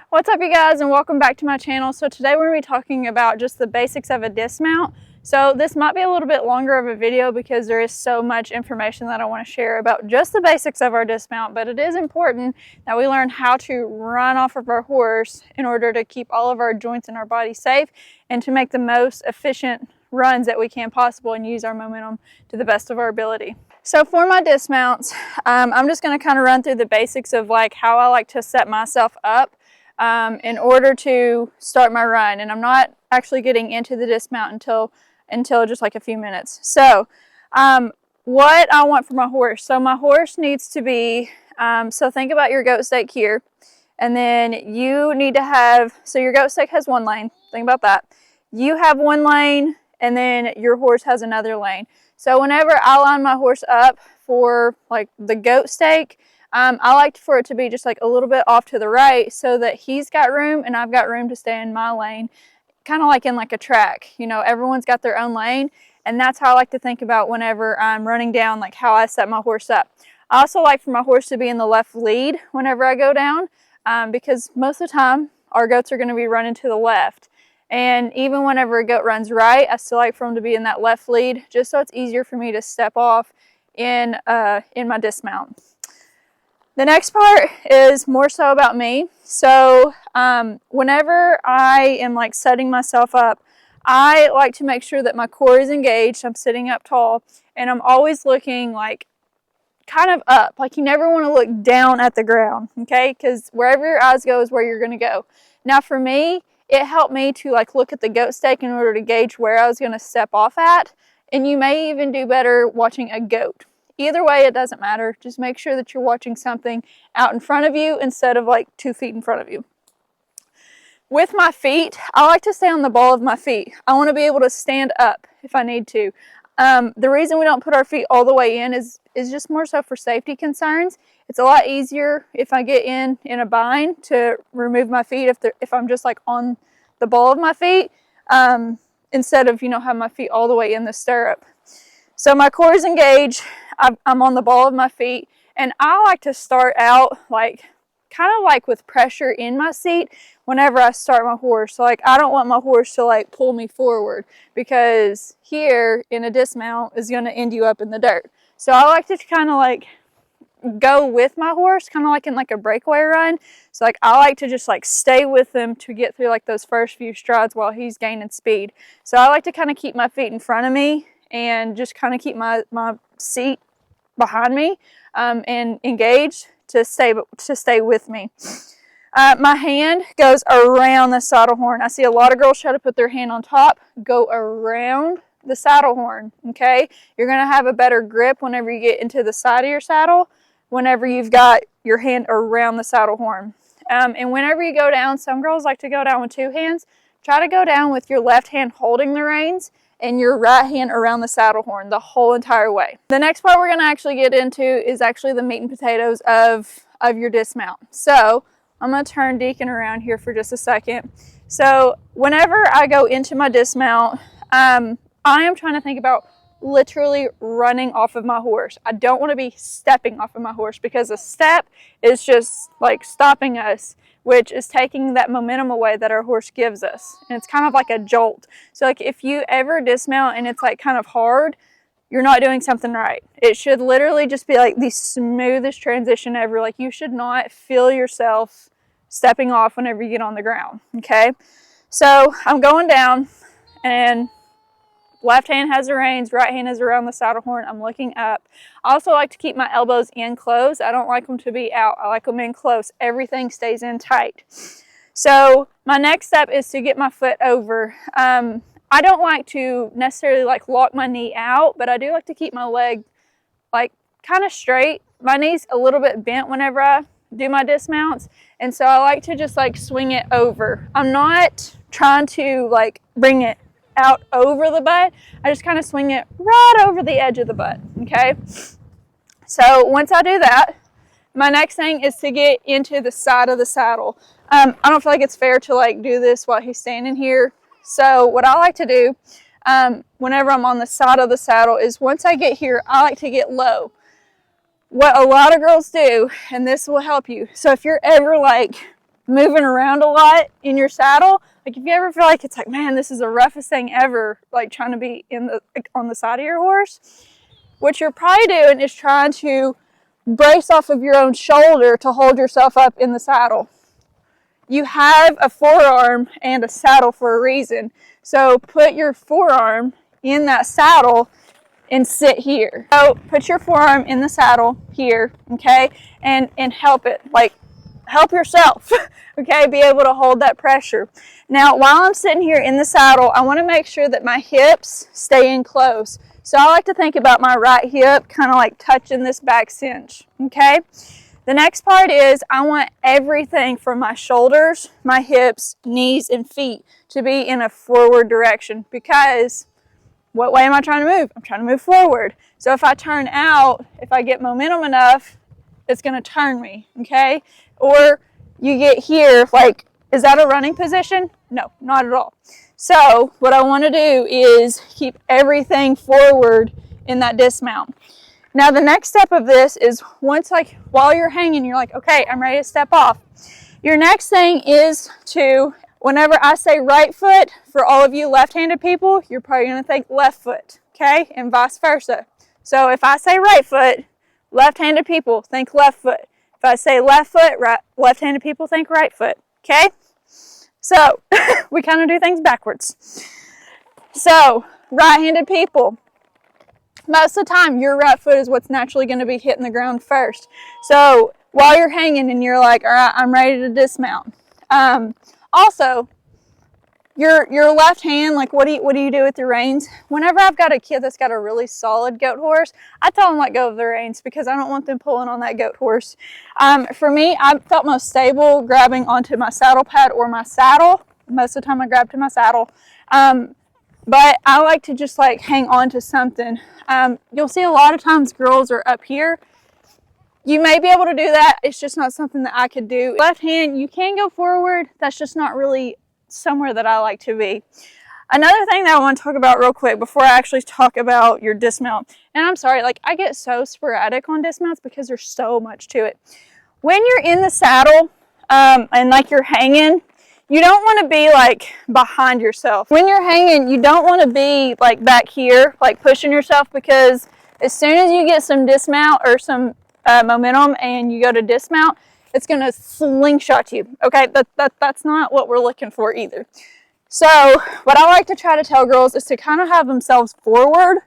What's up, you guys, and welcome back to my channel. So today we're going to be talking about just the basics of a dismount. So this might be a little bit longer of a video because there is so much information that I want to share about just the basics of our dismount, but it is important that we learn how to run off of our horse in order to keep all of our joints in our body safe and to make the most efficient runs that we can possible and use our momentum to the best of our ability. So for my dismounts, I'm just going to kind of run through the basics of like how I like to set myself up in order to start my run, and I'm not actually getting into the dismount until just like a few minutes. So what I want for my horse, so my horse needs to be, so think about your goat stake here, and then you need to have, so your goat stake has one lane, think about that. You have one lane, and then your horse has another lane. So whenever I line my horse up for like the goat stake, I like for it to be just like a little bit off to the right so that he's got room and I've got room to stay in my lane, kind of like in like a track. You know, everyone's got their own lane, and that's how I like to think about whenever I'm running down, like how I set my horse up. I also like for my horse to be in the left lead whenever I go down, because most of the time our goats are going to be running to the left. And even whenever a goat runs right, I still like for him to be in that left lead, just so it's easier for me to step off in my dismount. The next part is more so about me. So whenever I am like setting myself up, I like to make sure that my core is engaged. I'm sitting up tall, and I'm always looking like kind of up. Like you never want to look down at the ground, okay? Because wherever your eyes go is where you're going to go. Now for me, it helped me to like look at the goat stake in order to gauge where I was going to step off at. And you may even do better watching a goat. Either way, it doesn't matter. Just make sure that you're watching something out in front of you instead of like 2 feet in front of you. With my feet, I like to stay on the ball of my feet. I want to be able to stand up if I need to. The reason we don't put our feet all the way in is just more so for safety concerns. It's a lot easier if I get in a bind to remove my feet if I'm just like on the ball of my feet, instead of, you know, have my feet all the way in the stirrup. So my core is engaged. I'm on the ball of my feet, and I like to start out like kind of like with pressure in my seat whenever I start my horse. So like I don't want my horse to like pull me forward, because here in a dismount is going to end you up in the dirt. So I like to kind of like go with my horse, kind of like in like a breakaway run. So like I like to just like stay with him to get through like those first few strides while he's gaining speed. So I like to kind of keep my feet in front of me and just kind of keep my seat behind me and engaged to stay with me. My hand goes around the saddle horn. I see a lot of girls try to put their hand on top, go around the saddle horn, okay? You're going to have a better grip whenever you get into the side of your saddle, whenever you've got your hand around the saddle horn. And whenever you go down, some girls like to go down with 2 hands. Try to go down with your left hand holding the reins and your right hand around the saddle horn the whole entire way. The next part we're going to actually get into is actually the meat and potatoes of your dismount. So I'm going to turn Deacon around here for just a second. So whenever I go into my dismount, I am trying to think about literally running off of my horse. I don't want to be stepping off of my horse, because a step is just like stopping us, which is taking that momentum away that our horse gives us. And it's kind of like a jolt. So like if you ever dismount and it's like kind of hard, you're not doing something right. It should literally just be like the smoothest transition ever. Like you should not feel yourself stepping off whenever you get on the ground, okay? So I'm going down, and left hand has the reins, right hand is around the saddle horn. I'm looking up. I also like to keep my elbows in close. I don't like them to be out. I like them in close. Everything stays in tight. So my next step is to get my foot over. I don't like to necessarily like lock my knee out, but I do like to keep my leg like kind of straight. My knee's a little bit bent whenever I do my dismounts, and so I like to just like swing it over. I'm not trying to like bring it out over the butt. I just kind of swing it right over the edge of the butt, okay? So once I do that, my next thing is to get into the side of the saddle. I don't feel like it's fair to like do this while he's standing here. So what I like to do whenever I'm on the side of the saddle is once I get here, I like to get low. What a lot of girls do, and this will help you. So if you're ever like moving around a lot in your saddle, like if you ever feel like it's like, man, this is the roughest thing ever, like trying to be on the side of your horse, what you're probably doing is trying to brace off of your own shoulder to hold yourself up in the saddle. You have a forearm and a saddle for a reason. So put your forearm in that saddle and sit here. So put your forearm in the saddle here, okay? And help it, like help yourself, okay? Be able to hold that pressure. Now, while I'm sitting here in the saddle, I want to make sure that my hips stay in close. So I like to think about my right hip kind of like touching this back cinch, okay? The next part is I want everything from my shoulders, my hips, knees, and feet to be in a forward direction, because what way am I trying to move? I'm trying to move forward. So if I turn out, if I get momentum enough, it's going to turn me, okay? Or you get here, like, is that a running position? No, not at all. So what I want to do is keep everything forward in that dismount. Now the next step of this is once, like, while you're hanging, you're like, okay, I'm ready to step off. Your next thing is to, whenever I say right foot, for all of you left-handed people, you're probably going to think left foot, okay? And vice versa. So if I say right foot, left-handed people think left foot. If I say left foot, left-handed people think right foot, okay? So we kind of do things backwards. So right-handed people, most of the time your right foot is what's naturally going to be hitting the ground first. So while you're hanging and you're like, all right, I'm ready to dismount. Also, your left hand, like what do you do with your reins? Whenever I've got a kid that's got a really solid goat horse, I tell them let go of the reins because I don't want them pulling on that goat horse. For me, I felt most stable grabbing onto my saddle pad or my saddle. Most of the time I grab to my saddle. But I like to just like hang on to something. You'll see a lot of times girls are up here. You may be able to do that. It's just not something that I could do. Left hand, you can go forward. That's just not really somewhere that I like to be. Another thing that I want to talk about real quick before I actually talk about your dismount, and I'm sorry, like I get so sporadic on dismounts because there's so much to it. When you're in the saddle and like you're hanging, you don't want to be like behind yourself. When you're hanging, you don't want to be like back here, like pushing yourself, because as soon as you get some dismount or some momentum and you go to dismount, it's going to slingshot you. Okay, that's not what we're looking for either. So what I like to try to tell girls is to kind of have themselves forward,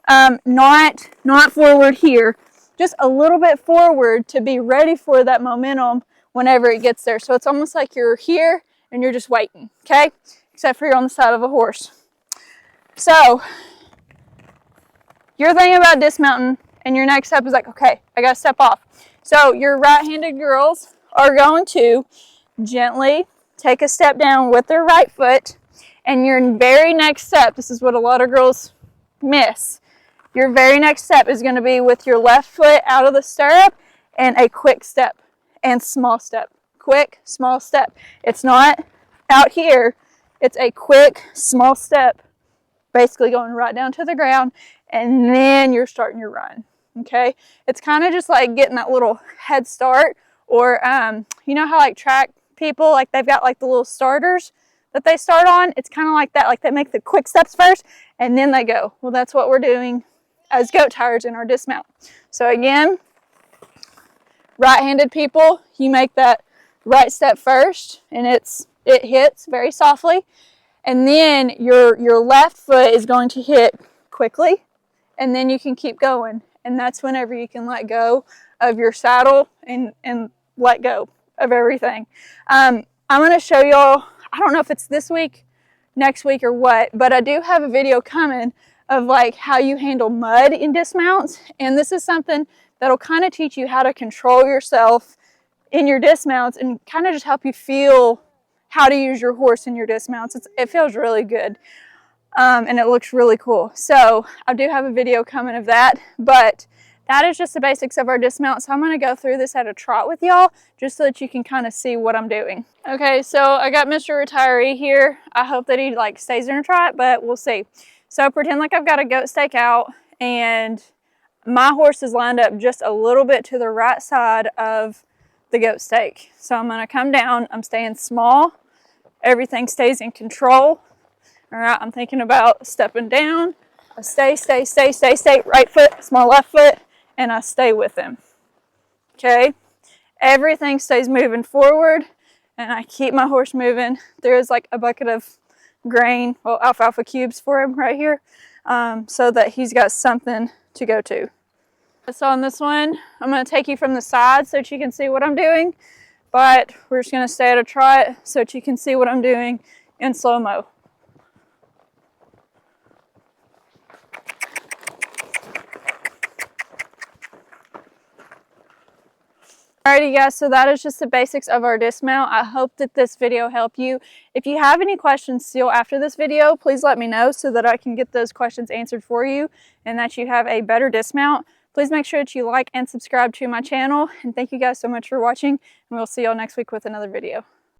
not forward here, just a little bit forward to be ready for that momentum whenever it gets there. So it's almost like you're here and you're just waiting, okay? Except for you're on the side of a horse. So you're thinking about dismounting, and your next step is like, okay, I got to step off. So your right-handed girls are going to gently take a step down with their right foot, and your very next step, this is what a lot of girls miss, your very next step is going to be with your left foot out of the stirrup and a quick step and small step. Quick, small step. It's not out here. It's a quick, small step, basically going right down to the ground, and then you're starting your run. Okay, it's kind of just like getting that little head start, or you know how like track people, like they've got like the little starters that they start on. It's kind of like that, like they make the quick steps first and then they go. Well, that's what we're doing as goat tyers in our dismount. So again, right-handed people, you make that right step first, and it hits very softly, and then your left foot is going to hit quickly, and then you can keep going. And that's whenever you can let go of your saddle and let go of everything. I'm going to show y'all, I don't know if it's this week, next week, or what, but I do have a video coming of like how you handle mud in dismounts. And this is something that'll kind of teach you how to control yourself in your dismounts and kind of just help you feel how to use your horse in your dismounts. It feels really good. And it looks really cool. So I do have a video coming of that, but that is just the basics of our dismount. So I'm going to go through this at a trot with y'all just so that you can kind of see what I'm doing. Okay, so I got Mr. Retiree here. I hope that he like stays in a trot, but we'll see. So pretend like I've got a goat stake out and my horse is lined up just a little bit to the right side of the goat stake. So I'm gonna come down, I'm staying small, everything stays in control. All right, I'm thinking about stepping down. I stay, right foot, it's my left foot, and I stay with him. Okay, everything stays moving forward, and I keep my horse moving. There is like a bucket of grain, well, alfalfa cubes for him right here, so that he's got something to go to. So on this one, I'm going to take you from the side so that you can see what I'm doing, but we're just going to stay at a trot so that you can see what I'm doing in slow-mo. Alrighty guys, so that is just the basics of our dismount. I hope that this video helped you. If you have any questions still after this video, please let me know so that I can get those questions answered for you and that you have a better dismount. Please make sure that you like and subscribe to my channel, and thank you guys so much for watching, and we'll see y'all next week with another video.